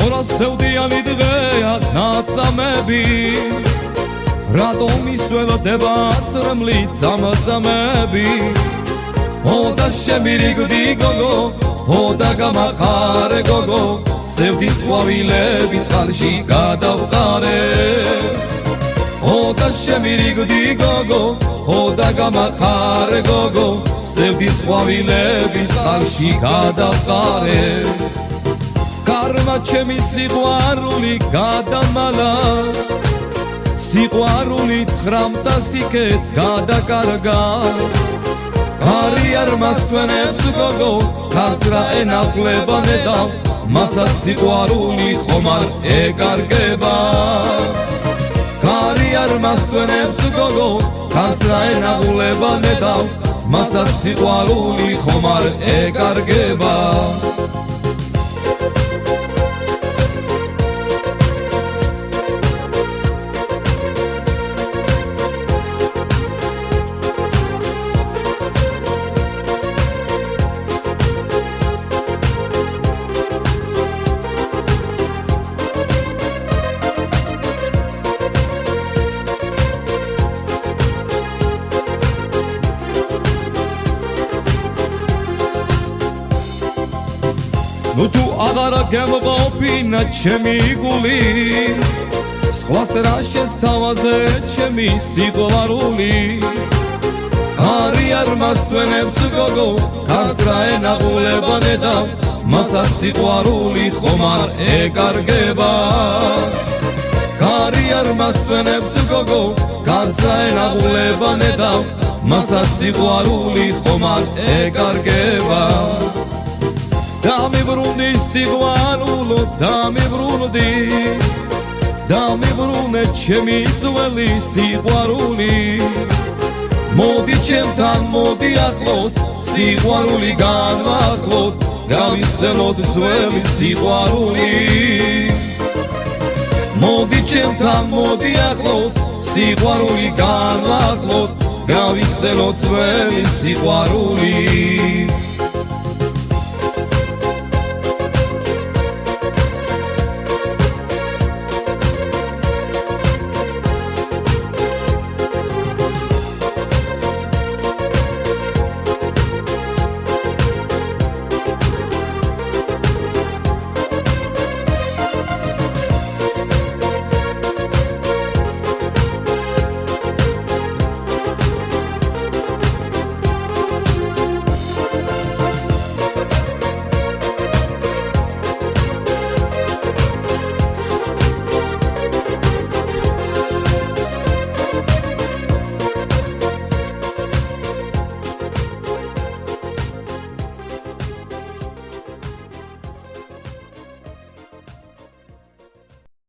ორასწევდიანი დღეა ნაწამები რატომ ისველდება წრემლი წამწამები ოდა შემირიგდი გოგო ოდა გამახარე გოგო სევდის ყვავილები წყალში გადავყარე ოდა შემირიგდი გოგო ოდა გამახარე გოგო სევდის ყვავილები წყალში გადავყარე კარმა ჩემი სიყვარული გადამალა სიყვარული ცხრამთა სიკეთ გადაკარგა არ მასვენებს გოგო ხაზრა ენახლება ნედავ მასაც სიყვარული ხომ არ ეკარგება არ მასვენებს გოგო ხაზრა ენახლება ნედავ მასაც სიყვარული ხომ არ ეკარგება ნუ თუ აღარა გემყოფინა ჩემი გული სხვას რა შესთავაზე ჩემი სიყვარული არ მასვენებს გოგო ხაზრა ენაღულება ნედავ მასაც სიყვარული ხომ არ ეკარგება არ მასვენებს გოგო ხაზრა ენაღულება ნედავ მასაც სიყვარული ხომ არ ეკარგება დამიბრუნდი სიყვარულო დამიბრუნე ჩემი ძველი სიყვარული მოდი ჩემთან მოდი ახლოს სიყვარული განვახლოთ გავისწელოთ ძველი სიყვარული მოდი ჩემთან მოდი ახლოს სიყვარული განვახლოთ გავისწელოთ ძველი სიყვარული